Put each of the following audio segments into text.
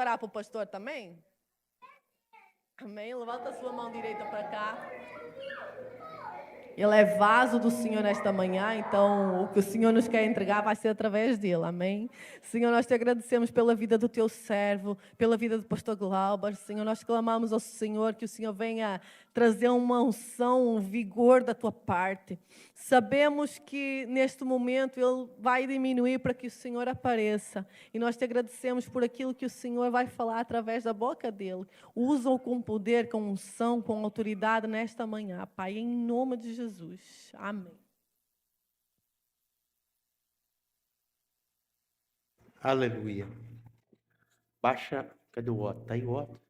Orar para o pastor também? Amém? Levanta a sua mão direita para cá. Ele é vaso do Senhor nesta manhã, então o que o Senhor nos quer entregar vai ser através dele, amém? Senhor, nós te agradecemos pela vida do teu servo, pela vida do pastor Glauber. Senhor, nós clamamos ao Senhor que o Senhor venha trazer uma unção, um vigor da tua parte. Sabemos que neste momento ele vai diminuir para que o Senhor apareça, e nós te agradecemos por aquilo que o Senhor vai falar através da boca dele. Usa-o com poder, com unção, com autoridade nesta manhã, Pai, em nome de Jesus. Amém. Aleluia. Baixa, cadê o Otto? Tá aí o Otto?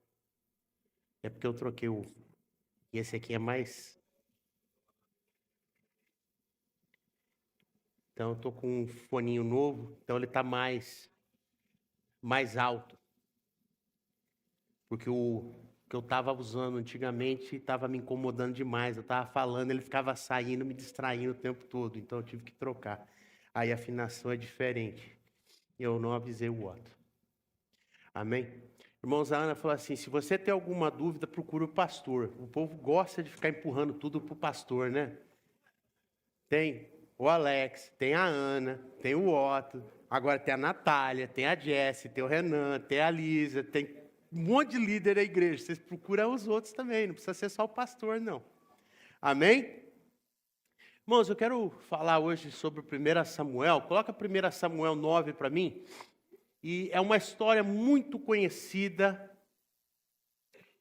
É porque eu troquei o... E esse aqui é mais... Então eu tô com um foninho novo, então ele tá mais alto. Porque o que eu estava usando antigamente estava me incomodando demais. Eu estava falando, ele ficava saindo, me distraindo o tempo todo. Então eu tive que trocar. Aí a afinação é diferente. Eu não avisei o Otto. Amém? Irmãos, a Ana falou assim, se você tem alguma dúvida, procure o pastor. O povo gosta de ficar empurrando tudo para o pastor, né? Tem o Alex, tem a Ana, tem o Otto, agora tem a Natália, tem a Jessie, tem o Renan, tem a Lisa, tem um monte de líder da igreja. Vocês procuram os outros também, não precisa ser só o pastor, não. Amém? Irmãos, eu quero falar hoje sobre o 1 Samuel. Coloca 1 Samuel 9 para mim. E é uma história muito conhecida.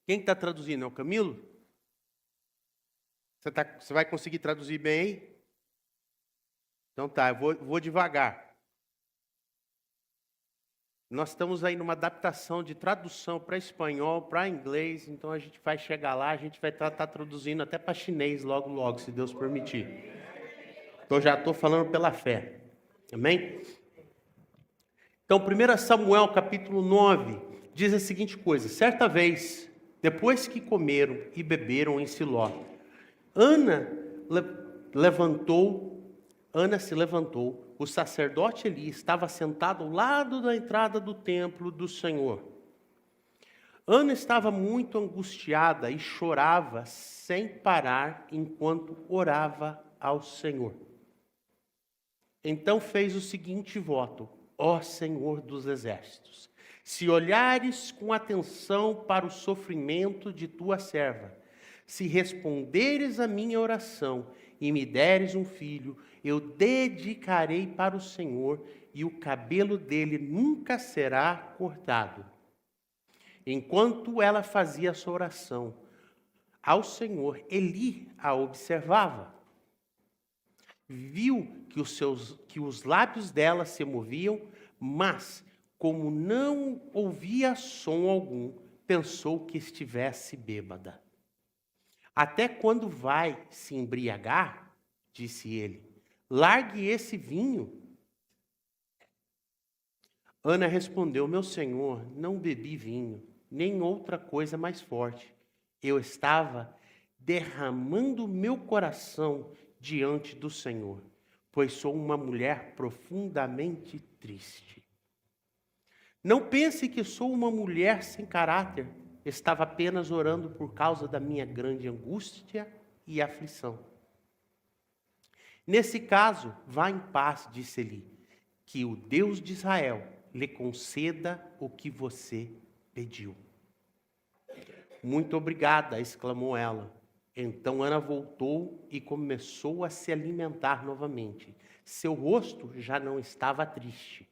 Quem está traduzindo? É o Camilo? Você vai conseguir traduzir bem aí? Então tá, eu vou devagar. Nós estamos aí numa adaptação de tradução para espanhol, para inglês, então a gente vai chegar lá, a gente vai estar traduzindo até para chinês logo, se Deus permitir. Então já estou falando pela fé. Amém? Então, 1 Samuel capítulo 9 diz a seguinte coisa: certa vez, depois que comeram e beberam em Siló, Ana se levantou, o sacerdote Eli estava sentado ao lado da entrada do templo do Senhor. Ana estava muito angustiada e chorava sem parar enquanto orava ao Senhor. Então fez o seguinte voto: ó Senhor dos exércitos, se olhares com atenção para o sofrimento de tua serva, se responderes à minha oração e me deres um filho, eu dedicarei para o Senhor e o cabelo dele nunca será cortado. Enquanto ela fazia a sua oração ao Senhor, Eli a observava. Viu que os lábios dela se moviam, mas, como não ouvia som algum, pensou que estivesse bêbada. Até quando vai se embriagar? Disse ele. Largue esse vinho. Ana respondeu: meu senhor, não bebi vinho, nem outra coisa mais forte. Eu estava derramando meu coração diante do Senhor, pois sou uma mulher profundamente triste. Não pense que sou uma mulher sem caráter. Estava apenas orando por causa da minha grande angústia e aflição. Nesse caso, vá em paz, disse Eli, que o Deus de Israel lhe conceda o que você pediu. Muito obrigada, exclamou ela. Então Ana voltou e começou a se alimentar novamente. Seu rosto já não estava triste.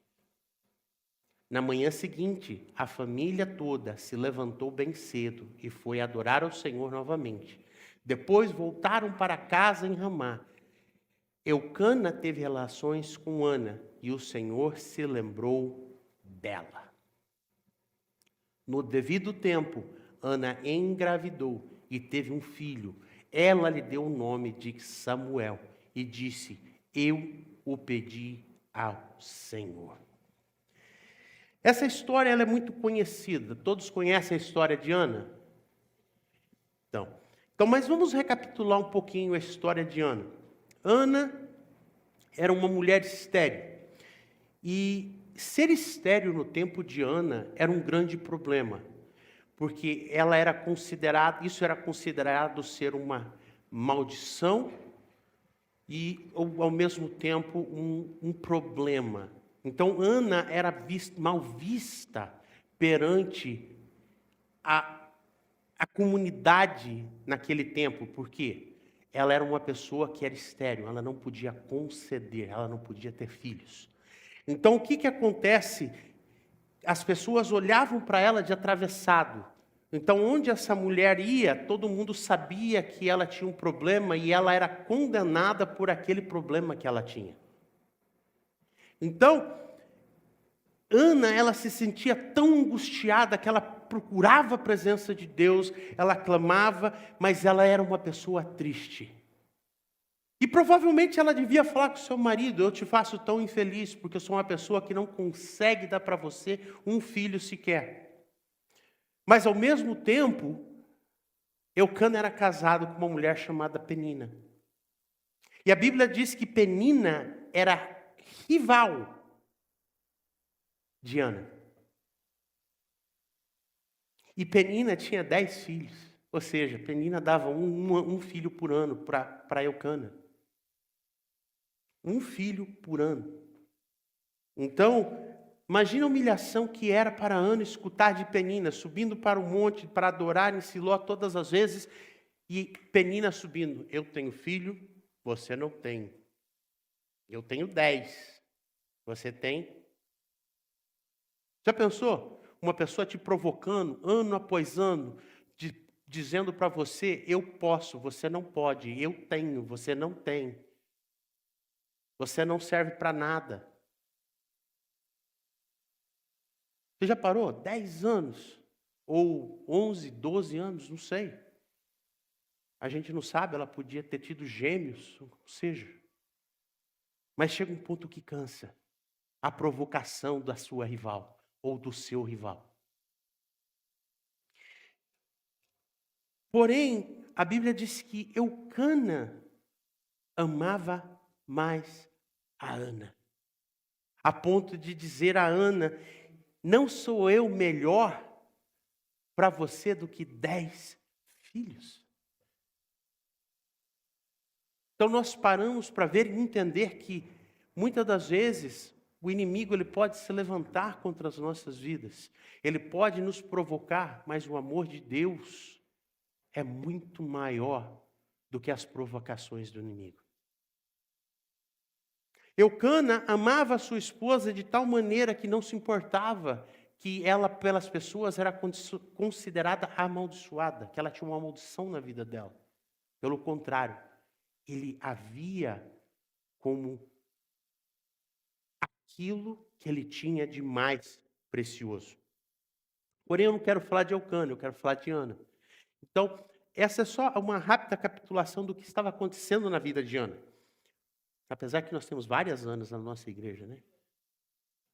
Na manhã seguinte, a família toda se levantou bem cedo e foi adorar ao Senhor novamente. Depois voltaram para casa em Ramá. Eucana teve relações com Ana e o Senhor se lembrou dela. No devido tempo, Ana engravidou e teve um filho. Ela lhe deu o nome de Samuel e disse: eu o pedi ao Senhor. Essa história ela é muito conhecida. Todos conhecem a história de Ana? Então, mas vamos recapitular um pouquinho a história de Ana. Ana era uma mulher estéril. E ser estéril no tempo de Ana era um grande problema, porque ela era considerada, isso era considerado ser uma maldição e ao mesmo tempo um problema. Então Ana era mal vista perante a comunidade naquele tempo, porque ela era uma pessoa que era estéril, ela não podia conceder, ela não podia ter filhos. Então o que acontece? As pessoas olhavam para ela de atravessado. Então onde essa mulher ia, todo mundo sabia que ela tinha um problema e ela era condenada por aquele problema que ela tinha. Então, Ana, ela se sentia tão angustiada que ela procurava a presença de Deus, ela clamava, mas ela era uma pessoa triste. E provavelmente ela devia falar com o seu marido: eu te faço tão infeliz, porque eu sou uma pessoa que não consegue dar para você um filho sequer. Mas ao mesmo tempo, Eucana era casado com uma mulher chamada Penina. E a Bíblia diz que Penina era rival de Ana. E Penina tinha 10 filhos. Ou seja, Penina dava um filho por ano para Eucana. Um filho por ano. Então, imagina a humilhação que era para Ana escutar de Penina, subindo para o monte para adorar em Siló todas as vezes, e Penina subindo: eu tenho filho, você não tem. Eu tenho 10, você tem? Já pensou? Uma pessoa te provocando, ano após ano, dizendo para você: eu posso, você não pode, eu tenho, você não tem. Você não serve para nada. Você já parou? 10 anos, ou 11, 12 anos, não sei. A gente não sabe, ela podia ter tido gêmeos, ou seja. Mas chega um ponto que cansa. A provocação da sua rival, ou do seu rival. Porém, a Bíblia diz que Eucana amava mais a Ana. A ponto de dizer a Ana: não sou eu melhor para você do que 10 filhos? Então nós paramos para ver e entender que muitas das vezes o inimigo ele pode se levantar contra as nossas vidas. Ele pode nos provocar, mas o amor de Deus é muito maior do que as provocações do inimigo. Eucana amava a sua esposa de tal maneira que não se importava que ela, pelas pessoas, era considerada amaldiçoada, que ela tinha uma maldição na vida dela. Pelo contrário, ele a via como aquilo que ele tinha de mais precioso. Porém, eu não quero falar de Eucana, eu quero falar de Ana. Então, essa é só uma rápida capitulação do que estava acontecendo na vida de Ana. Apesar que nós temos várias Anas na nossa igreja, né?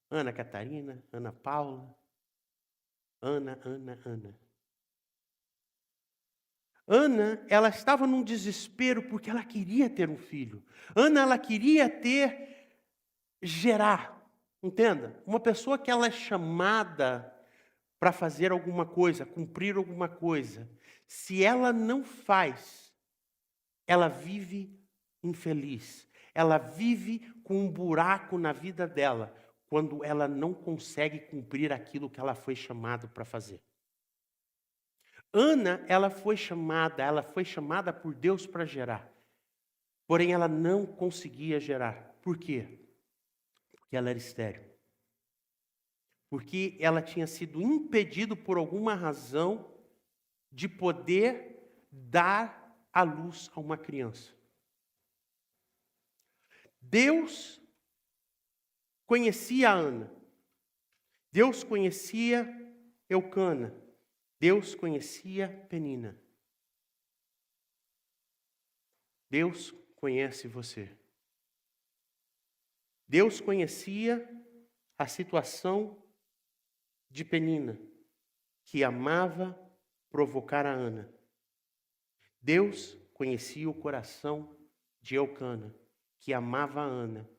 Ana Catarina, Ana Paula, Ana. Ana, ela estava num desespero porque ela queria ter um filho. Ana, ela queria gerar, entenda? Uma pessoa que ela é chamada para fazer alguma coisa, cumprir alguma coisa. Se ela não faz, ela vive infeliz. Ela vive com um buraco na vida dela, quando ela não consegue cumprir aquilo que ela foi chamada para fazer. Ana, ela foi chamada por Deus para gerar. Porém, ela não conseguia gerar. Por quê? Porque ela era estéril. Porque ela tinha sido impedido por alguma razão de poder dar à luz a uma criança. Deus conhecia Ana. Deus conhecia Eucana. Deus conhecia Penina. Deus conhece você. Deus conhecia a situação de Penina, que amava provocar a Ana. Deus conhecia o coração de Eucana, que amava a Ana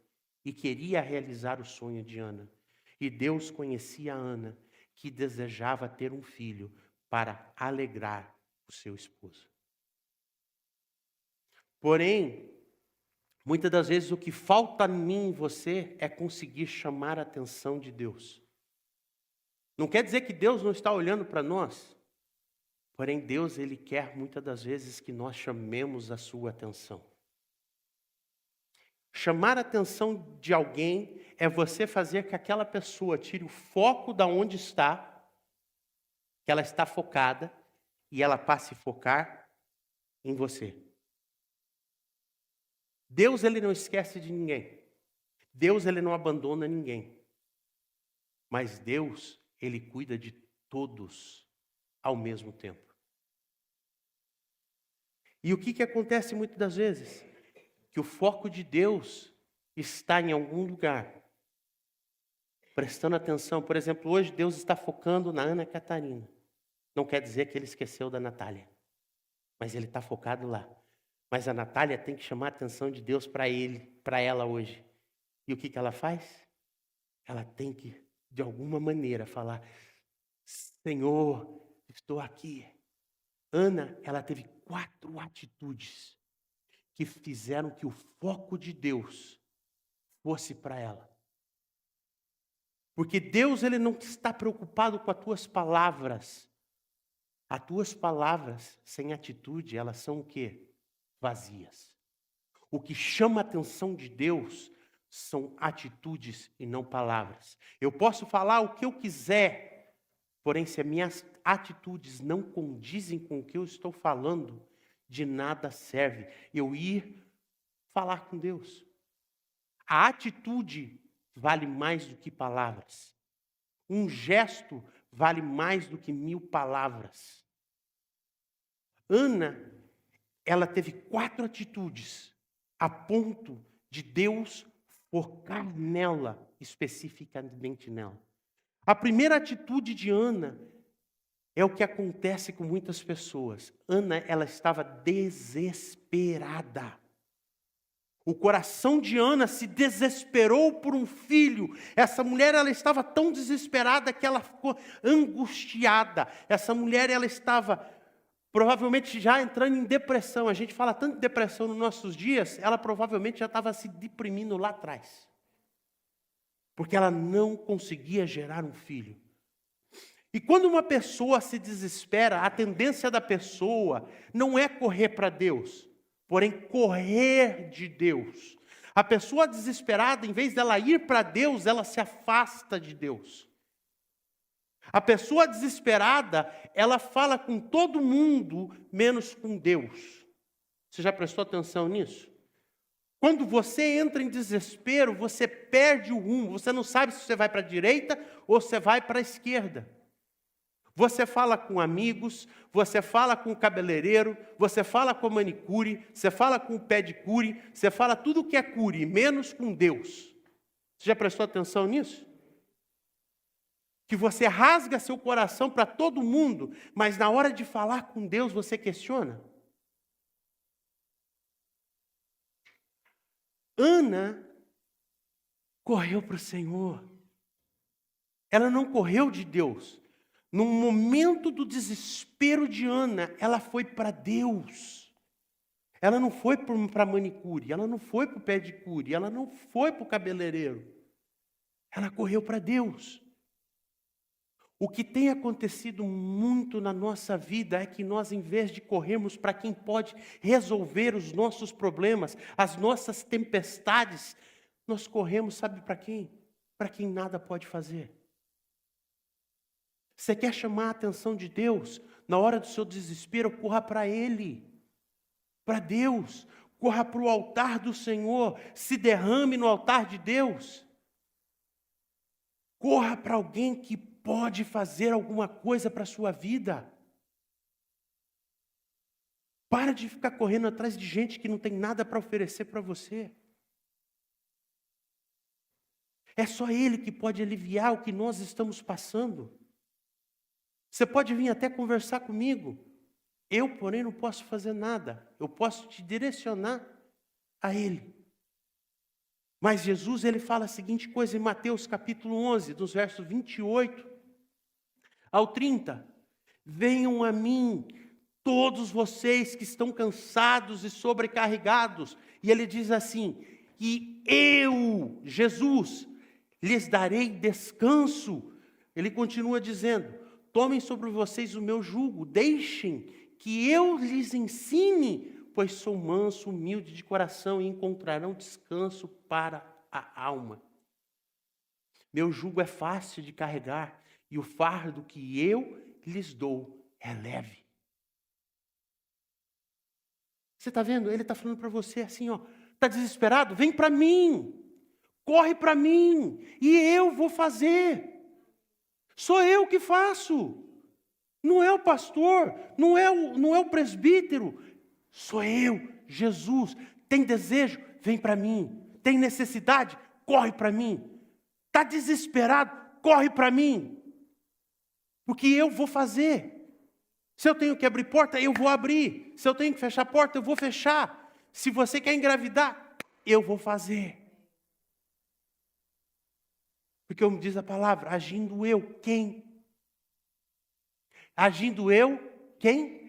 e queria realizar o sonho de Ana. E Deus conhecia Ana, que desejava ter um filho para alegrar o seu esposo. Porém, muitas das vezes o que falta em mim e em você é conseguir chamar a atenção de Deus. Não quer dizer que Deus não está olhando para nós. Porém, Deus, Ele quer muitas das vezes que nós chamemos a sua atenção. Chamar a atenção de alguém é você fazer que aquela pessoa tire o foco da onde está, que ela está focada, e ela passe a focar em você. Deus, Ele não esquece de ninguém. Deus, Ele não abandona ninguém. Mas Deus, Ele cuida de todos ao mesmo tempo. E o que acontece muitas das vezes? Que o foco de Deus está em algum lugar. Prestando atenção. Por exemplo, hoje Deus está focando na Ana Catarina. Não quer dizer que Ele esqueceu da Natália. Mas Ele está focado lá. Mas a Natália tem que chamar a atenção de Deus para ela hoje. E o que ela faz? Ela tem que, de alguma maneira, falar: Senhor, estou aqui. Ana, ela teve 4 atitudes que fizeram que o foco de Deus fosse para ela. Porque Deus, Ele não está preocupado com as tuas palavras. As tuas palavras, sem atitude, elas são o quê? Vazias. O que chama a atenção de Deus são atitudes e não palavras. Eu posso falar o que eu quiser, porém, se as minhas atitudes não condizem com o que eu estou falando, de nada serve eu ir falar com Deus. A atitude vale mais do que palavras. Um gesto vale mais do que 1000 palavras. Ana, ela teve 4 atitudes a ponto de Deus focar nela, especificamente nela. A primeira atitude de Ana é o que acontece com muitas pessoas. Ana, ela estava desesperada. O coração de Ana se desesperou por um filho. Essa mulher, ela estava tão desesperada que ela ficou angustiada. Essa mulher, ela estava provavelmente já entrando em depressão. A gente fala tanto de depressão nos nossos dias, ela provavelmente já estava se deprimindo lá atrás. Porque ela não conseguia gerar um filho. E quando uma pessoa se desespera, a tendência da pessoa não é correr para Deus, porém correr de Deus. A pessoa desesperada, em vez dela ir para Deus, ela se afasta de Deus. A pessoa desesperada, ela fala com todo mundo, menos com Deus. Você já prestou atenção nisso? Quando você entra em desespero, você perde o rumo. Você não sabe se você vai para a direita ou se você vai para a esquerda. Você fala com amigos, você fala com o cabeleireiro, você fala com a manicure, você fala com o pedicure, você fala tudo que é cure, menos com Deus. Você já prestou atenção nisso? Que você rasga seu coração para todo mundo, mas na hora de falar com Deus você questiona. Ana correu para o Senhor. Ela não correu de Deus. No momento do desespero de Ana, ela foi para Deus. Ela não foi para a manicure, ela não foi para o pedicure, ela não foi para o cabeleireiro. Ela correu para Deus. O que tem acontecido muito na nossa vida é que nós, em vez de corrermos para quem pode resolver os nossos problemas, as nossas tempestades, nós corremos, sabe para quem? Para quem nada pode fazer. Você quer chamar a atenção de Deus? Na hora do seu desespero, corra para Ele, para Deus. Corra para o altar do Senhor, se derrame no altar de Deus. Corra para alguém que pode fazer alguma coisa para a sua vida. Para de ficar correndo atrás de gente que não tem nada para oferecer para você. É só Ele que pode aliviar o que nós estamos passando. Você pode vir até conversar comigo. Eu, porém, não posso fazer nada. Eu posso te direcionar a Ele. Mas Jesus, ele fala a seguinte coisa em Mateus capítulo 11, dos versos 28 ao 30. Venham a mim, todos vocês que estão cansados e sobrecarregados. E ele diz assim, e eu, Jesus, lhes darei descanso. Ele continua dizendo, tomem sobre vocês o meu jugo, deixem que eu lhes ensine, pois sou manso, humilde de coração e encontrarão descanso para a alma. Meu jugo é fácil de carregar e o fardo que eu lhes dou é leve. Você está vendo? Ele está falando para você assim, ó, está desesperado? Vem para mim, corre para mim e eu vou fazer. Sou eu que faço. Não é o pastor, não é o presbítero. Sou eu, Jesus. Tem desejo? Vem para mim. Tem necessidade? Corre para mim. Está desesperado? Corre para mim. Porque eu vou fazer. Se eu tenho que abrir porta, eu vou abrir. Se eu tenho que fechar porta, eu vou fechar. Se você quer engravidar, eu vou fazer. Porque como diz a palavra, agindo eu, quem? Agindo eu, quem?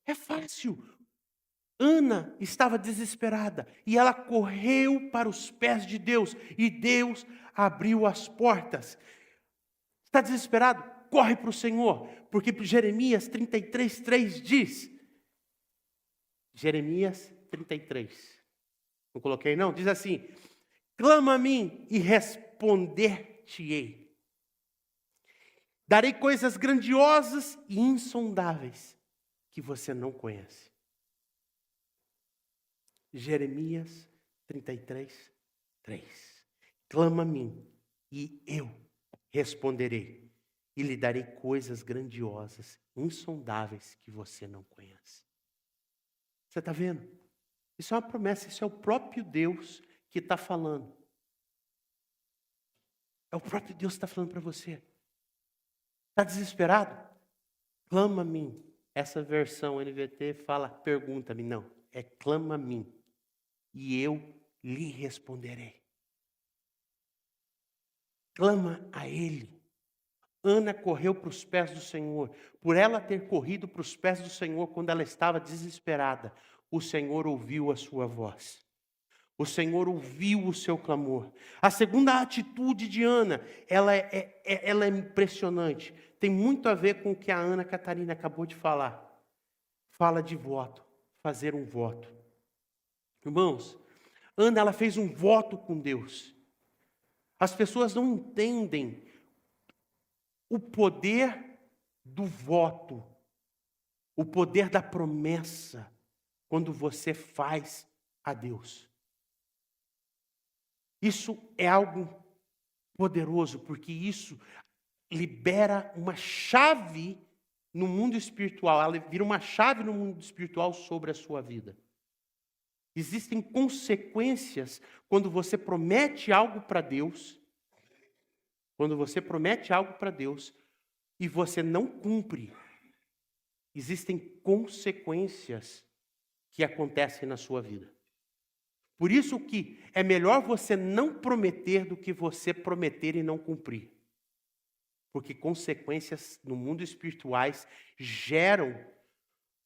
É fácil. Ana estava desesperada e ela correu para os pés de Deus e Deus abriu as portas. Está desesperado? Corre para o Senhor, porque Jeremias 33:3 diz, Jeremias 33, não coloquei não, diz assim, clama a mim e responder-te-ei. Darei coisas grandiosas e insondáveis que você não conhece. Jeremias 33:3. Clama a mim e eu responderei e lhe darei coisas grandiosas, insondáveis que você não conhece. Você está vendo? Isso é uma promessa, isso é o próprio Deus que está falando. É o próprio Deus que está falando para você. Está desesperado? Clama a mim. Essa versão NVT fala, pergunta-me. Não, é clama a mim. E eu lhe responderei. Clama a Ele. Ana correu para os pés do Senhor. Por ela ter corrido para os pés do Senhor quando ela estava desesperada, o Senhor ouviu a sua voz. O Senhor ouviu o seu clamor. A segunda atitude de Ana, ela é impressionante. Tem muito a ver com o que a Ana Catarina acabou de falar. Fala de voto, fazer um voto. Irmãos, Ana, ela fez um voto com Deus. As pessoas não entendem o poder do voto, o poder da promessa, quando você faz a Deus. Isso é algo poderoso, porque isso libera uma chave no mundo espiritual, ela vira uma chave no mundo espiritual sobre a sua vida. Existem consequências quando você promete algo para Deus, e você não cumpre. Existem consequências que acontecem na sua vida. Por isso que é melhor você não prometer do que você prometer e não cumprir. Porque consequências no mundo espirituais geram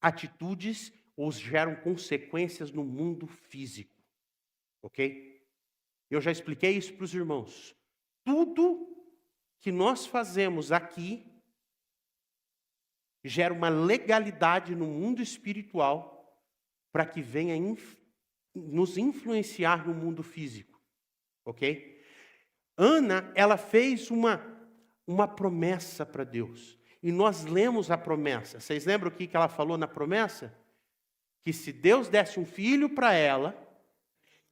atitudes ou geram consequências no mundo físico. Ok? Eu já expliquei isso para os irmãos. Tudo que nós fazemos aqui gera uma legalidade no mundo espiritual para que venha nos influenciar no mundo físico. Ok? Ana, ela fez uma promessa para Deus. E nós lemos a promessa. Vocês lembram o que ela falou na promessa? Que se Deus desse um filho para ela,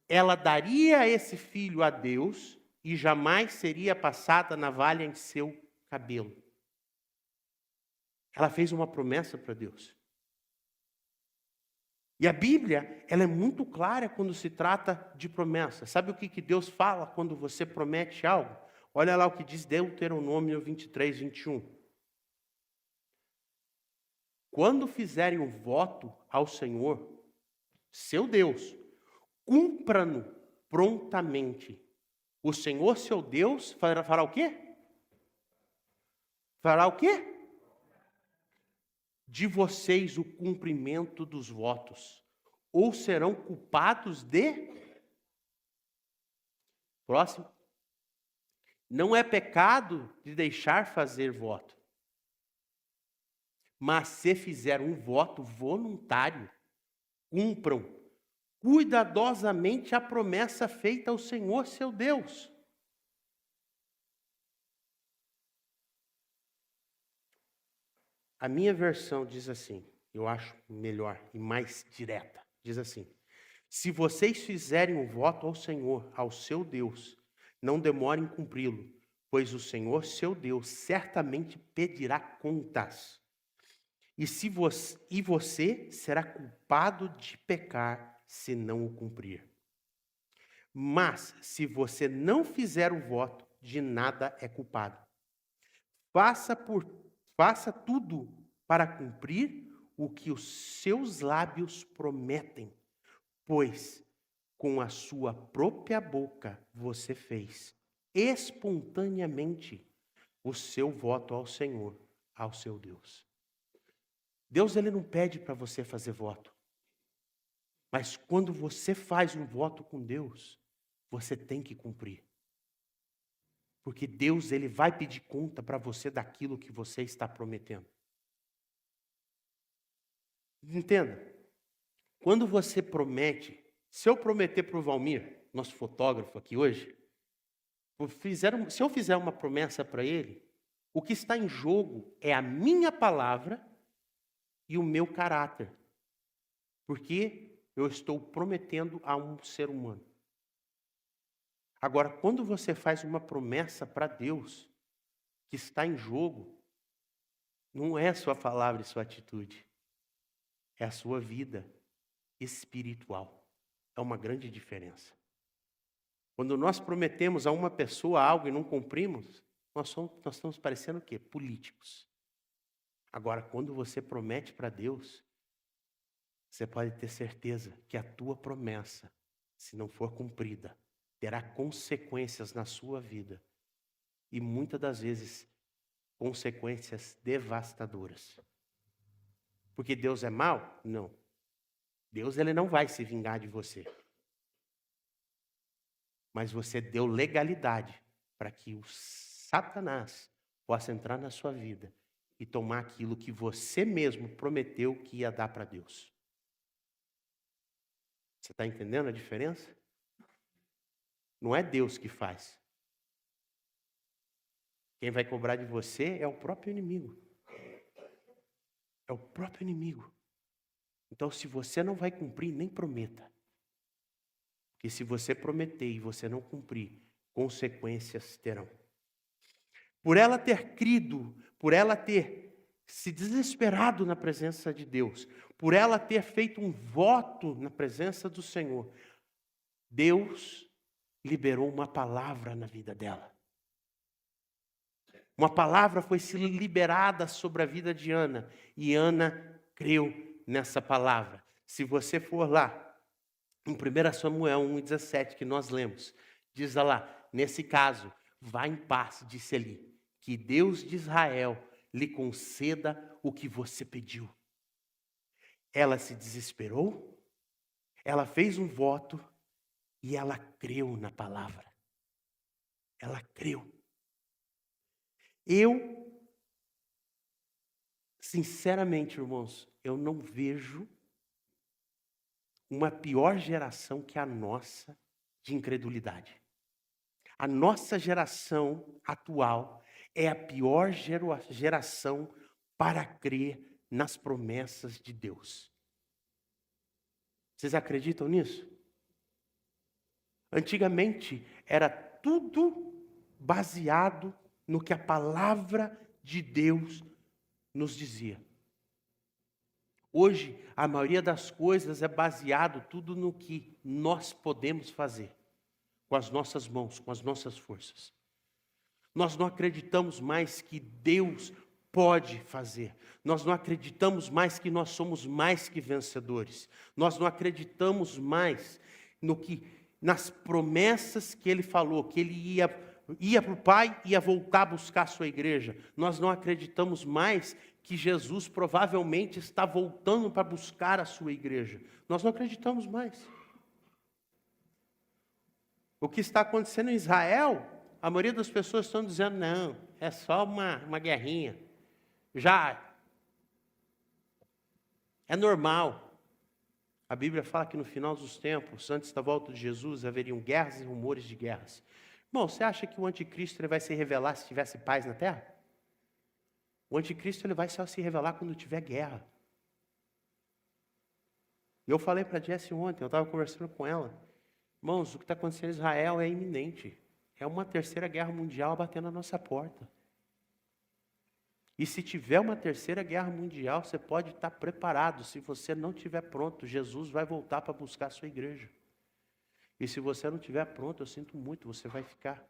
ela daria esse filho a Deus e jamais seria passada navalha em seu cabelo. Ela fez uma promessa para Deus. E a Bíblia, ela é muito clara quando se trata de promessa. Sabe o que Deus fala quando você promete algo? Olha lá o que diz Deuteronômio 23:21. Quando fizerem um voto ao Senhor, seu Deus, cumpra-no prontamente. O Senhor, seu Deus, fará o quê? Fará o quê? De vocês o cumprimento dos votos, ou serão culpados de... Próximo. Não é pecado de deixar fazer voto, mas se fizer um voto voluntário, cumpram cuidadosamente a promessa feita ao Senhor, seu Deus. A minha versão diz assim, eu acho melhor e mais direta. Diz assim: se vocês fizerem um voto ao Senhor, ao seu Deus, não demorem em cumpri-lo, pois o Senhor, seu Deus, certamente pedirá contas. E você será culpado de pecar se não o cumprir. Mas, se você não fizer o voto, de nada é culpado. Faça tudo para cumprir o que os seus lábios prometem, pois com a sua própria boca você fez espontaneamente o seu voto ao Senhor, ao seu Deus. Deus, ele não pede para você fazer voto. Mas quando você faz um voto com Deus, você tem que cumprir. Porque Deus, ele vai pedir conta para você daquilo que você está prometendo. Entenda, quando você promete, se eu prometer para o Valmir, nosso fotógrafo aqui hoje, se eu fizer uma promessa para ele, o que está em jogo é a minha palavra e o meu caráter. Porque eu estou prometendo a um ser humano. Agora, quando você faz uma promessa para Deus, que está em jogo, não é a sua palavra e sua atitude, é a sua vida espiritual. É uma grande diferença. Quando nós prometemos a uma pessoa algo e não cumprimos, nós estamos parecendo o quê? Políticos. Agora, quando você promete para Deus, você pode ter certeza que a tua promessa, se não for cumprida, terá consequências na sua vida. E muitas das vezes, consequências devastadoras. Porque Deus é mau? Não. Deus, ele não vai se vingar de você. Mas você deu legalidade para que o Satanás possa entrar na sua vida e tomar aquilo que você mesmo prometeu que ia dar para Deus. Você está entendendo a diferença? Não é Deus que faz. Quem vai cobrar de você é o próprio inimigo. É o próprio inimigo. Então, se você não vai cumprir, nem prometa. Porque se você prometer e você não cumprir, consequências terão. Por ela ter crido, por ela ter se desesperado na presença de Deus, por ela ter feito um voto na presença do Senhor, Deus liberou uma palavra na vida dela. Uma palavra foi liberada sobre a vida de Ana, e Ana creu nessa palavra. Se você for lá, em 1 Samuel 1,17, que nós lemos, diz lá, nesse caso, vá em paz, disse Eli, que Deus de Israel lhe conceda o que você pediu. Ela se desesperou, ela fez um voto e ela creu na palavra. Ela creu. Eu, sinceramente, irmãos, eu não vejo uma pior geração que a nossa de incredulidade. A nossa geração atual é a pior geração para crer nas promessas de Deus. Vocês acreditam nisso? Antigamente era tudo baseado no que a palavra de Deus nos dizia. Hoje, a maioria das coisas é baseado tudo no que nós podemos fazer com as nossas mãos, com as nossas forças. Nós não acreditamos mais que Deus pode fazer. Nós não acreditamos mais que nós somos mais que vencedores. Nós não acreditamos mais nas promessas que ele falou, que ele ia para o Pai e ia voltar a buscar a sua igreja. Nós não acreditamos mais que Jesus provavelmente está voltando para buscar a sua igreja. Nós não acreditamos mais. O que está acontecendo em Israel, a maioria das pessoas estão dizendo, não, é só uma guerrinha. Já é normal. A Bíblia fala que no final dos tempos, antes da volta de Jesus, haveriam guerras e rumores de guerras. Irmão, você acha que o anticristo ele vai se revelar se tivesse paz na terra? O anticristo ele vai só se revelar quando tiver guerra. Eu falei para a Jessie ontem, eu estava conversando com ela. Irmãos, o que está acontecendo em Israel é iminente. É uma terceira guerra mundial batendo na nossa porta. E se tiver uma terceira guerra mundial, você pode estar preparado. Se você não estiver pronto, Jesus vai voltar para buscar a sua igreja. E se você não estiver pronto, eu sinto muito, você vai ficar.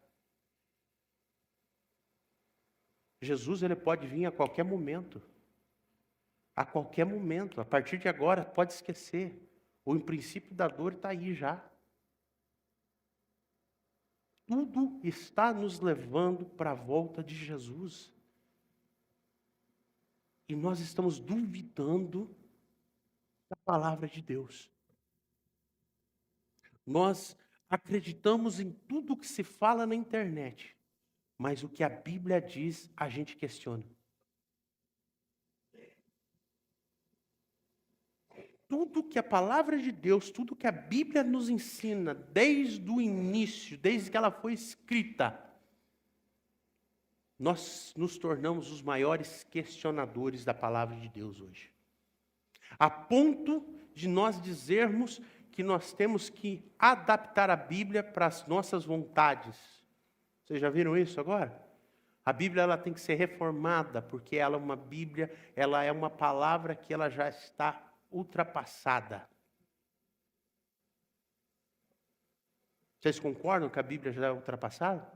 Jesus ele pode vir a qualquer momento. A qualquer momento. A partir de agora, pode esquecer. O princípio da dor está aí já. Tudo está nos levando para a volta de Jesus. E nós estamos duvidando da palavra de Deus. Nós acreditamos em tudo que se fala na internet, mas o que a Bíblia diz, a gente questiona. Tudo que a palavra de Deus, tudo que a Bíblia nos ensina, desde o início, desde que ela foi escrita, nós nos tornamos os maiores questionadores da palavra de Deus hoje. A ponto de nós dizermos que nós temos que adaptar a Bíblia para as nossas vontades. Vocês já viram isso agora? A Bíblia ela tem que ser reformada, porque ela é uma Bíblia, ela é uma palavra que ela já está ultrapassada. Vocês concordam que a Bíblia já é ultrapassada?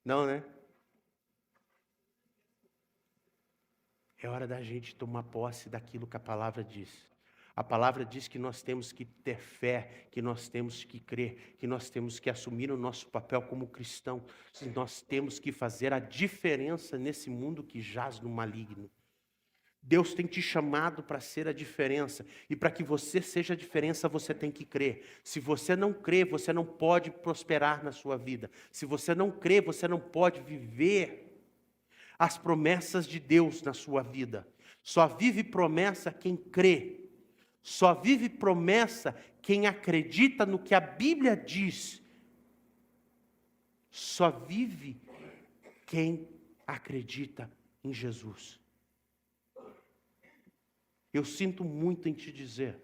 Não, né? É hora da gente tomar posse daquilo que a palavra diz. A palavra diz que nós temos que ter fé, que nós temos que crer, que nós temos que assumir o nosso papel como cristão. Nós temos que fazer a diferença nesse mundo que jaz no maligno. Deus tem te chamado para ser a diferença. E para que você seja a diferença, você tem que crer. Se você não crê, você não pode prosperar na sua vida. Se você não crê, você não pode viver as promessas de Deus na sua vida. Só vive promessa quem crê. Só vive promessa quem acredita no que a Bíblia diz. Só vive quem acredita em Jesus. Eu sinto muito em te dizer,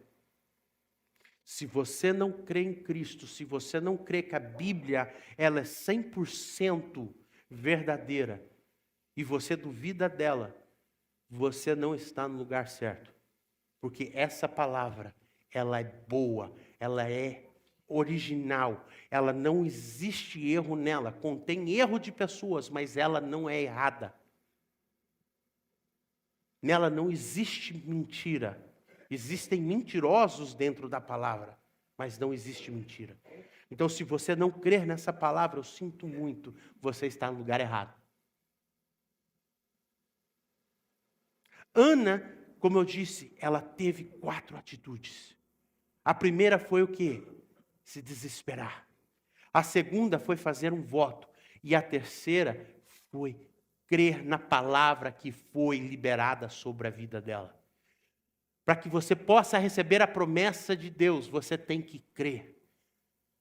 se você não crê em Cristo, se você não crê que a Bíblia ela é 100% verdadeira, e você duvida dela, você não está no lugar certo. Porque essa palavra, ela é boa, ela é original, ela não existe erro nela. Contém erro de pessoas, mas ela não é errada. Nela não existe mentira. Existem mentirosos dentro da palavra, mas não existe mentira. Então, se você não crer nessa palavra, eu sinto muito, você está no lugar errado. Ana, como eu disse, ela teve 4 atitudes. A primeira foi o quê? Se desesperar. A segunda foi fazer um voto. E a terceira foi crer na palavra que foi liberada sobre a vida dela. Para que você possa receber a promessa de Deus, você tem que crer.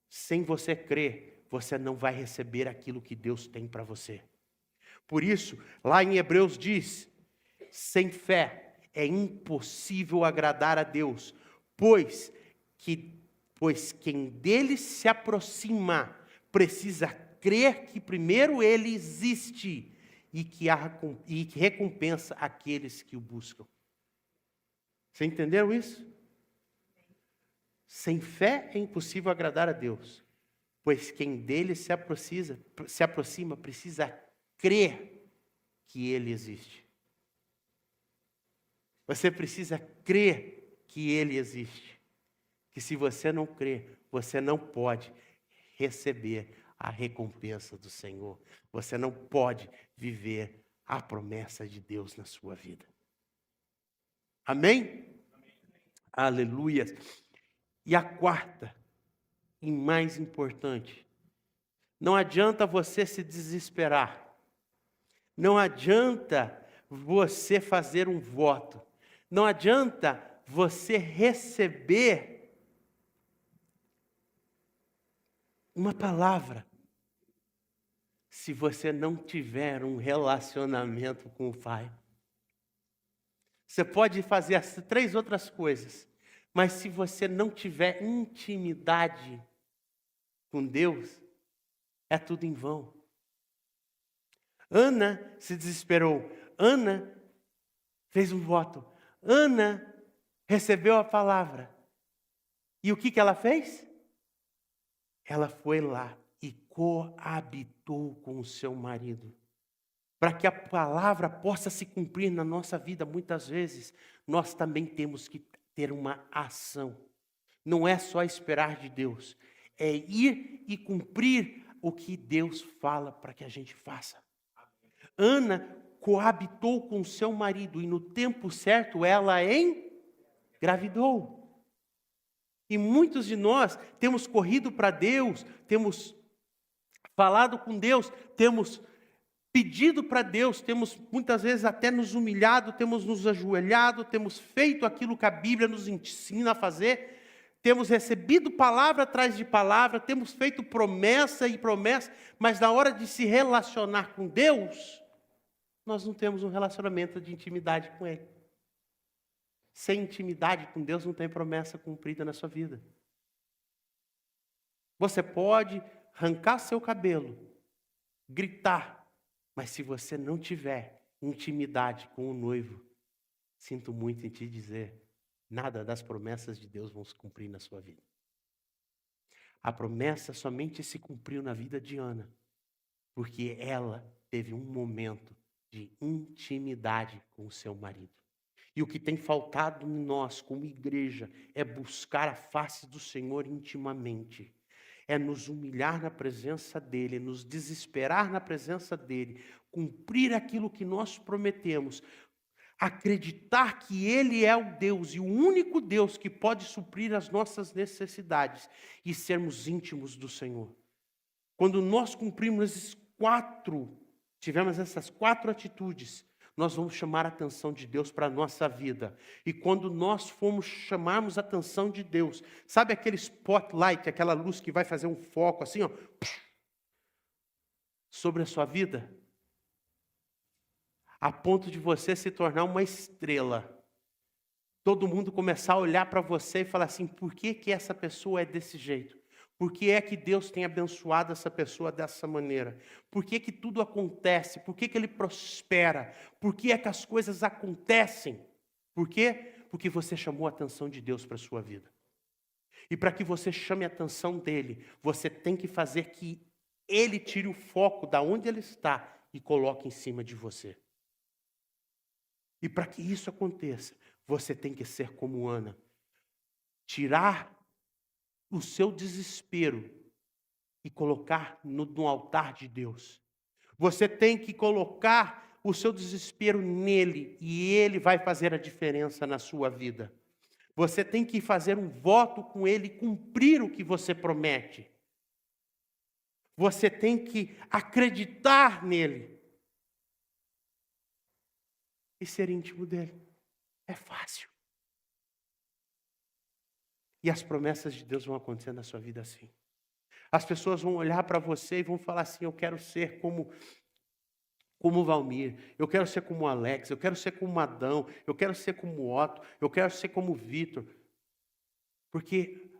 Sem você crer, você não vai receber aquilo que Deus tem para você. Por isso, lá em Hebreus diz, sem fé é impossível agradar a Deus, pois quem dele se aproxima precisa crer que primeiro ele existe e que recompensa aqueles que o buscam. Vocês entenderam isso? Sem fé é impossível agradar a Deus, pois quem dele se aproxima precisa crer que ele existe. Você precisa crer que ele existe. que se você não crê, você não pode receber a recompensa do Senhor. Você não pode viver a promessa de Deus na sua vida. Amém? Aleluia. E a quarta, e mais importante, não adianta você se desesperar. Não adianta você fazer um voto. Não adianta você receber uma palavra se você não tiver um relacionamento com o Pai. Você pode fazer as 3 outras coisas, mas se você não tiver intimidade com Deus, é tudo em vão. Ana se desesperou. Ana fez um voto. Ana recebeu a palavra. E o que ela fez? Ela foi lá e coabitou com o seu marido. Para que a palavra possa se cumprir na nossa vida, muitas vezes, nós também temos que ter uma ação. Não é só esperar de Deus, é ir e cumprir o que Deus fala para que a gente faça. Ana coabitou com seu marido e no tempo certo ela engravidou. E muitos de nós temos corrido para Deus, temos falado com Deus, temos pedido para Deus, temos muitas vezes até nos humilhado, temos nos ajoelhado, temos feito aquilo que a Bíblia nos ensina a fazer, temos recebido palavra atrás de palavra, temos feito promessa e promessa, mas na hora de se relacionar com Deus, nós não temos um relacionamento de intimidade com Ele. Sem intimidade com Deus não tem promessa cumprida na sua vida. Você pode arrancar seu cabelo, gritar, mas se você não tiver intimidade com o noivo, sinto muito em te dizer, nada das promessas de Deus vão se cumprir na sua vida. A promessa somente se cumpriu na vida de Ana, porque ela teve um momento de intimidade com o seu marido. E o que tem faltado em nós, como igreja, é buscar a face do Senhor intimamente. É nos humilhar na presença dEle, é nos desesperar na presença dEle, cumprir aquilo que nós prometemos, acreditar que Ele é o Deus e o único Deus que pode suprir as nossas necessidades e sermos íntimos do Senhor. Quando nós cumprimos tivemos essas 4 atitudes, nós vamos chamar a atenção de Deus para a nossa vida. E quando nós chamarmos a atenção de Deus, sabe aquele spotlight, aquela luz que vai fazer um foco assim, ó, sobre a sua vida? A ponto de você se tornar uma estrela. Todo mundo começar a olhar para você e falar assim, por que que essa pessoa é desse jeito? Por que é que Deus tem abençoado essa pessoa dessa maneira? Por que que tudo acontece? Por que que ele prospera? Por que é que as coisas acontecem? Por quê? Porque você chamou a atenção de Deus para a sua vida. E para que você chame a atenção dele, você tem que fazer que ele tire o foco da onde ele está e coloque em cima de você. E para que isso aconteça, você tem que ser como Ana. Tirar o seu desespero e colocar no altar de Deus. Você tem que colocar o seu desespero nele e ele vai fazer a diferença na sua vida. Você tem que fazer um voto com ele e cumprir o que você promete. Você tem que acreditar nele e ser íntimo dele. É fácil. E as promessas de Deus vão acontecer na sua vida assim. As pessoas vão olhar para você e vão falar assim, eu quero ser como o Valmir, eu quero ser como o Alex, eu quero ser como o Adão, eu quero ser como o Otto, eu quero ser como o Vitor. Porque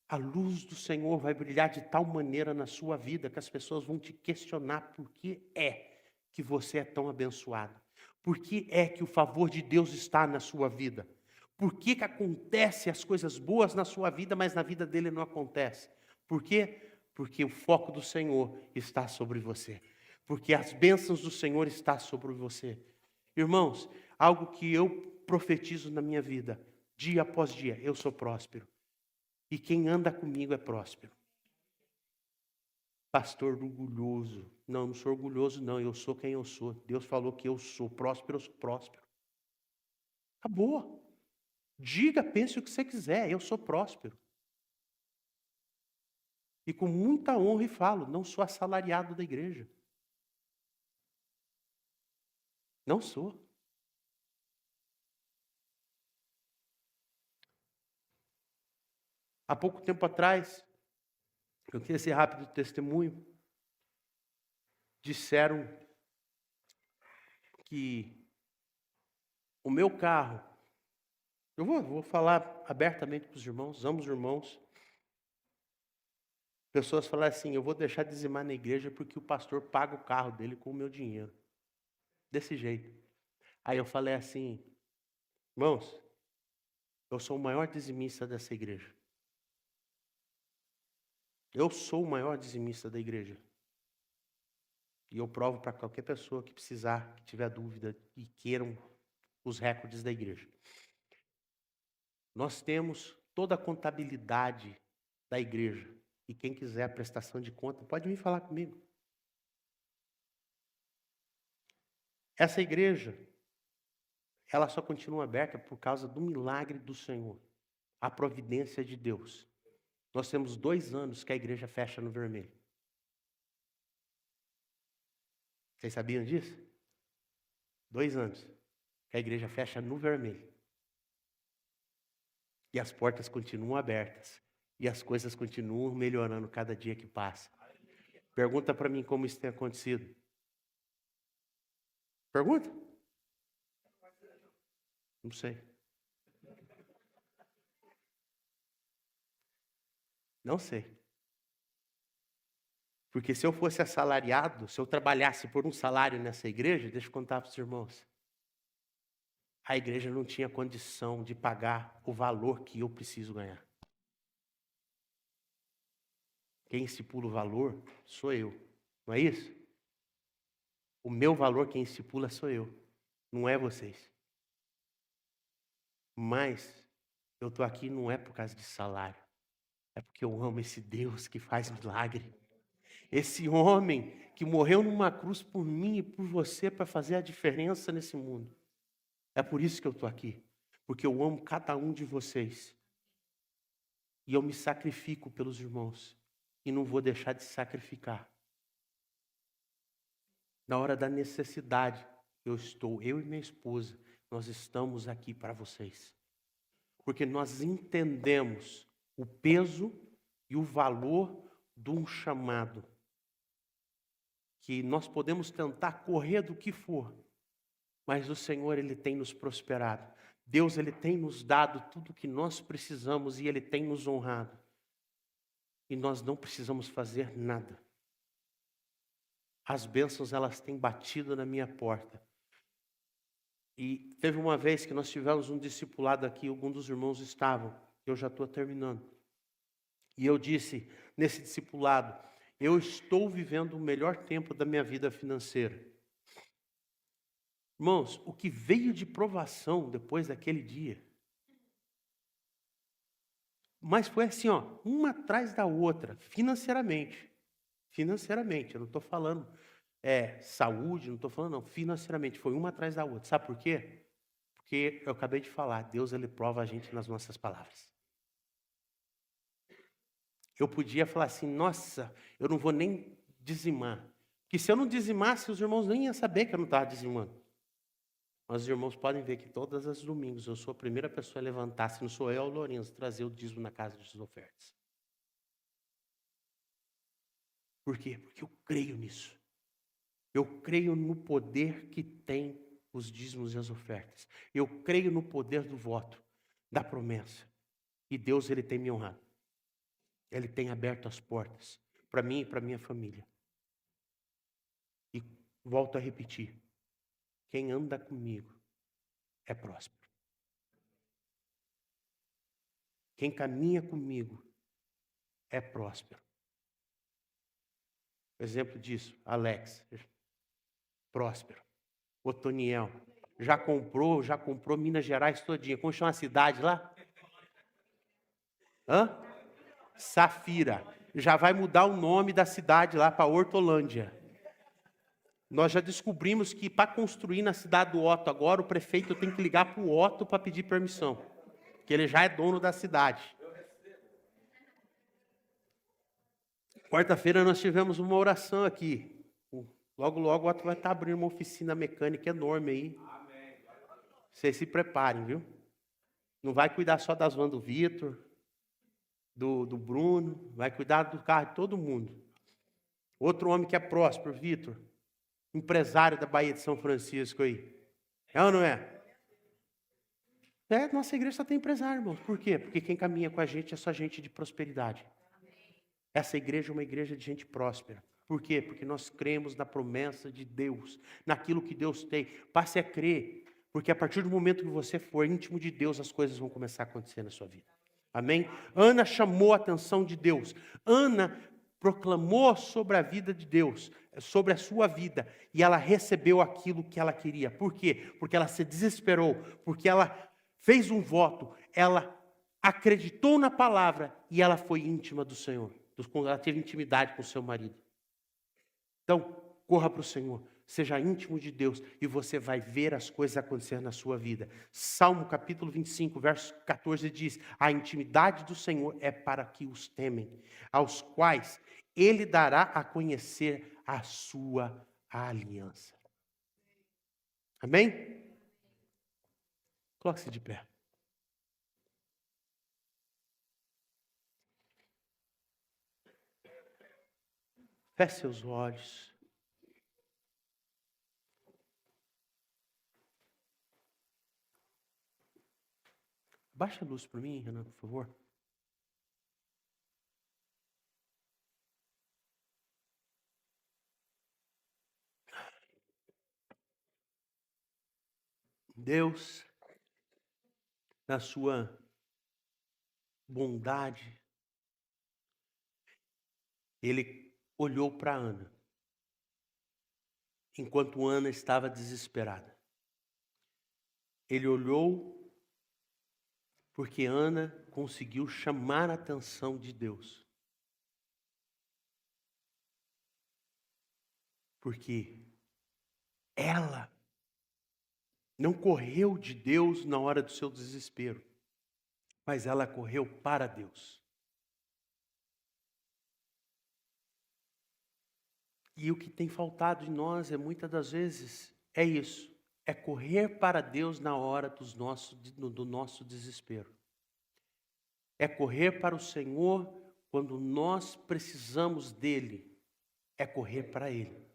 a luz do Senhor vai brilhar de tal maneira na sua vida que as pessoas vão te questionar por que é que você é tão abençoado. Por que é que o favor de Deus está na sua vida? Por que que acontecem as coisas boas na sua vida, mas na vida dele não acontece? Por quê? Porque o foco do Senhor está sobre você. Porque as bênçãos do Senhor estão sobre você. Irmãos, algo que eu profetizo na minha vida, dia após dia, eu sou próspero. E quem anda comigo é próspero. Pastor orgulhoso. Não, não sou orgulhoso, não. Eu sou quem eu sou. Deus falou que eu sou próspero, eu sou próspero. Acabou. Diga, pense o que você quiser. Eu sou próspero. E com muita honra falo, não sou assalariado da igreja. Não sou. Há pouco tempo atrás, eu tinha esse rápido testemunho. Disseram que o meu carro, eu vou falar abertamente para os irmãos, amo os irmãos. Pessoas falaram assim, eu vou deixar de dizimar na igreja porque o pastor paga o carro dele com o meu dinheiro. Desse jeito. Aí eu falei assim, irmãos, eu sou o maior dizimista dessa igreja. Eu sou o maior dizimista da igreja. E eu provo para qualquer pessoa que precisar, que tiver dúvida e queiram os recordes da igreja. Nós temos toda a contabilidade da igreja. E quem quiser a prestação de conta, pode vir falar comigo. Essa igreja, ela só continua aberta por causa do milagre do Senhor. A providência de Deus. Nós temos 2 anos que a igreja fecha no vermelho. Vocês sabiam disso? 2 anos que a igreja fecha no vermelho. E as portas continuam abertas. E as coisas continuam melhorando cada dia que passa. Pergunta para mim como isso tem acontecido. Pergunta? Não sei. Não sei. Porque se eu fosse assalariado, se eu trabalhasse por um salário nessa igreja, deixa eu contar para os irmãos. A igreja não tinha condição de pagar o valor que eu preciso ganhar. Quem estipula o valor sou eu. Não é isso? O meu valor, quem estipula sou eu. Não é vocês. Mas eu estou aqui não é por causa de salário. É porque eu amo esse Deus que faz milagre. Esse homem que morreu numa cruz por mim e por você para fazer a diferença nesse mundo. É por isso que eu estou aqui. Porque eu amo cada um de vocês. E eu me sacrifico pelos irmãos. E não vou deixar de sacrificar. Na hora da necessidade, eu e minha esposa, nós estamos aqui para vocês. Porque nós entendemos o peso e o valor de um chamado. Que nós podemos tentar correr do que for, mas o Senhor, Ele tem nos prosperado. Deus, Ele tem nos dado tudo o que nós precisamos e Ele tem nos honrado. E nós não precisamos fazer nada. As bênçãos, elas têm batido na minha porta. E teve uma vez que nós tivemos um discipulado aqui, alguns dos irmãos estavam, eu já estou terminando. E eu disse, nesse discipulado, eu estou vivendo o melhor tempo da minha vida financeira. Irmãos, o que veio de provação depois daquele dia, mas foi assim, ó, uma atrás da outra, financeiramente. Financeiramente, eu não estou falando saúde, não estou falando não, financeiramente, foi uma atrás da outra. Sabe por quê? Porque eu acabei de falar, Deus, Ele prova a gente nas nossas palavras. Eu podia falar assim, nossa, eu não vou nem dizimar. Porque se eu não dizimasse, os irmãos nem iam saber que eu não estava dizimando. Mas os irmãos podem ver que todas as domingos eu sou a primeira pessoa a levantar, se não sou eu, o Lourenço, trazer o dízimo na casa das ofertas. Por quê? Porque eu creio nisso. Eu creio no poder que tem os dízimos e as ofertas. Eu creio no poder do voto, da promessa. E Deus, Ele tem me honrado. Ele tem aberto as portas para mim e para minha família. E volto a repetir. Quem anda comigo é próspero. Quem caminha comigo é próspero. Exemplo disso, Alex, próspero. Otoniel, já comprou Minas Gerais todinha. Como chama a cidade lá? Hã? Safira. Já vai mudar o nome da cidade lá para Hortolândia. Nós já descobrimos que para construir na cidade do Otto agora, o prefeito tem que ligar para o Otto para pedir permissão, que ele já é dono da cidade. Quarta-feira nós tivemos uma oração aqui. Logo, logo o Otto vai estar abrindo uma oficina mecânica enorme aí. Vocês se preparem, viu? Não vai cuidar só das vans do Vitor, do Bruno, vai cuidar do carro de todo mundo. Outro homem que é próspero, Vitor, empresário da Baía de São Francisco aí. É ou não é? Nossa igreja só tem empresário, irmãos. Por quê? Porque quem caminha com a gente é só gente de prosperidade. Essa igreja é uma igreja de gente próspera. Por quê? Porque nós cremos na promessa de Deus, naquilo que Deus tem. Passe a crer, porque a partir do momento que você for íntimo de Deus, as coisas vão começar a acontecer na sua vida. Amém? Ana chamou a atenção de Deus. Ana proclamou sobre a vida de Deus, sobre a sua vida, e ela recebeu aquilo que ela queria. Por quê? Porque ela se desesperou, porque ela fez um voto, ela acreditou na palavra e ela foi íntima do Senhor. Ela teve intimidade com o seu marido. Então, corra para o Senhor, seja íntimo de Deus e você vai ver as coisas acontecer na sua vida. Salmo capítulo 25, verso 14 diz: a intimidade do Senhor é para que os temem, aos quais Ele dará a conhecer a sua aliança. Amém? Coloque-se de pé. Feche seus olhos. Baixa a luz para mim, Renan, por favor. Deus, na sua bondade, Ele olhou para Ana, enquanto Ana estava desesperada. Ele olhou porque Ana conseguiu chamar a atenção de Deus. Porque ela não correu de Deus na hora do seu desespero, mas ela correu para Deus. E o que tem faltado em nós muitas das vezes é isso, é correr para Deus na hora do nosso desespero. É correr para o Senhor quando nós precisamos dEle, é correr para Ele.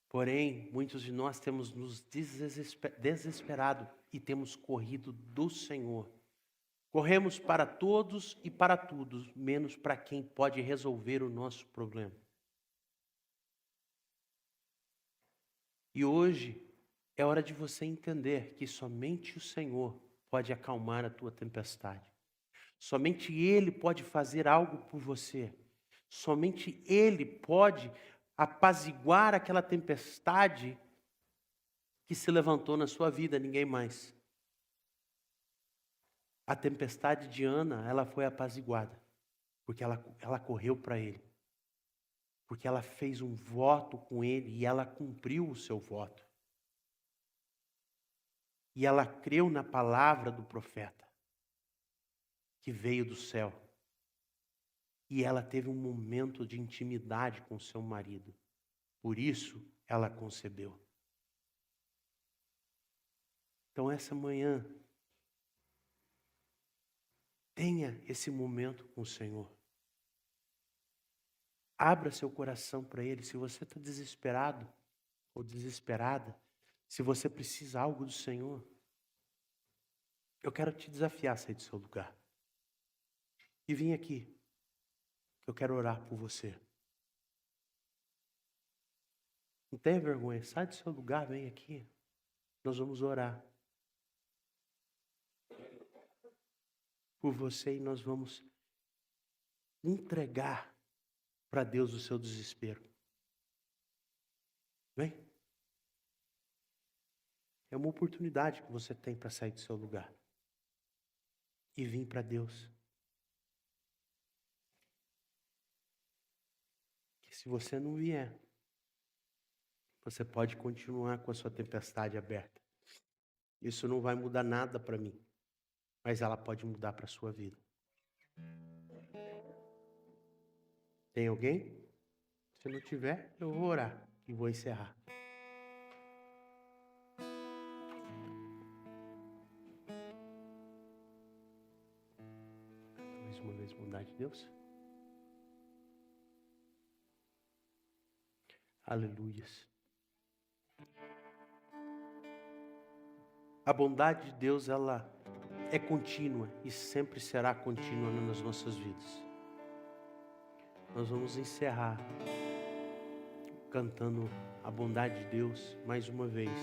Porém, muitos de nós temos nos desesperado e temos corrido do Senhor. Corremos para todos e para tudo, menos para quem pode resolver o nosso problema. E hoje é hora de você entender que somente o Senhor pode acalmar a tua tempestade. Somente Ele pode fazer algo por você. Somente Ele pode apaziguar aquela tempestade que se levantou na sua vida, ninguém mais. A tempestade de Ana, ela foi apaziguada, porque ela correu para ele. Porque ela fez um voto com ele e ela cumpriu o seu voto. E ela creu na palavra do profeta, que veio do céu. E ela teve um momento de intimidade com seu marido. Por isso, ela concebeu. Então, essa manhã, tenha esse momento com o Senhor. Abra seu coração para Ele. Se você está desesperado ou desesperada, se você precisa algo do Senhor, eu quero te desafiar a sair do seu lugar. E vim aqui. Eu quero orar por você. Não tenha vergonha. Sai do seu lugar, vem aqui. Nós vamos orar por você e nós vamos entregar para Deus o seu desespero. Vem. É uma oportunidade que você tem para sair do seu lugar. e vir para Deus. Que se você não vier, você pode continuar com a sua tempestade aberta. Isso não vai mudar nada para mim, mas ela pode mudar para a sua vida. Tem alguém? Se não tiver, eu vou orar e vou encerrar. Mais uma vez, bondade de Deus. Aleluias. A bondade de Deus, ela é contínua e sempre será contínua nas nossas vidas. Nós vamos encerrar cantando a bondade de Deus mais uma vez.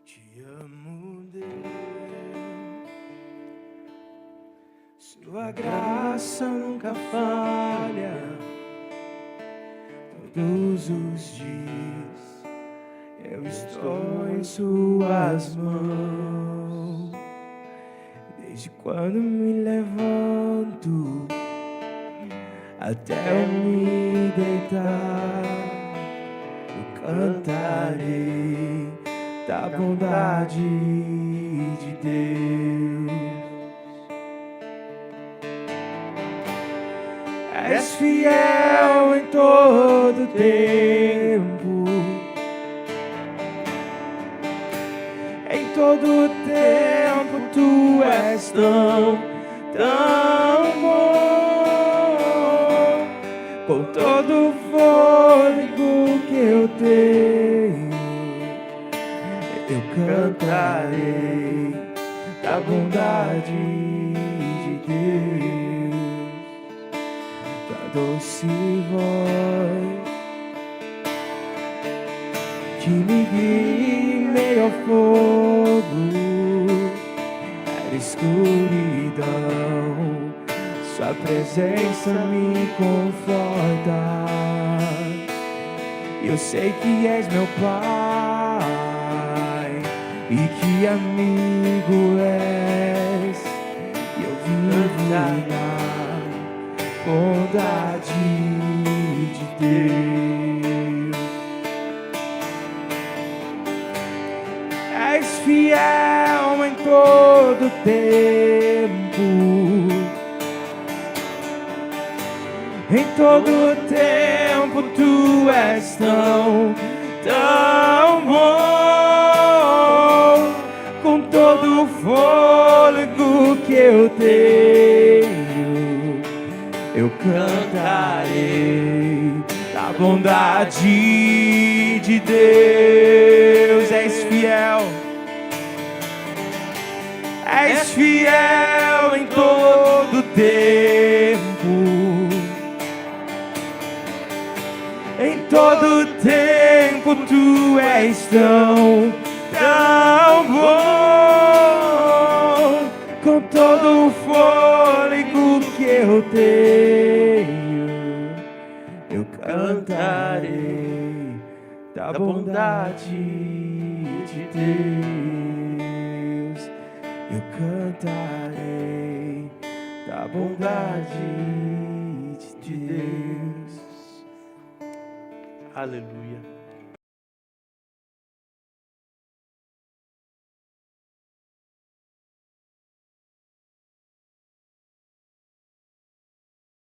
Te amo, Deus, sua graça nunca falha. Todos os dias eu estou em suas mãos. Desde quando me levanto até eu me deitar, eu cantarei da bondade de Deus. És fiel em todo tempo, em todo tempo tu és tão bom. Com todo o fôlego que eu tenho, eu cantarei da bondade de Deus, da doce voz que me guia em meio ao fogo, era escuridão, sua presença me conforta. Eu sei que és meu Pai e que amigo és, e eu vivo na bondade de Deus. És fiel em todo tempo, em todo tempo tu és tão bom. Com todo o fôlego que eu tenho, eu cantarei da bondade de Deus. És fiel em todo tempo, em todo tempo tu és tão bom. Com todo o fôlego que eu tenho, eu cantarei da bondade de Deus. Eu cantarei da bondade de Deus. Aleluia.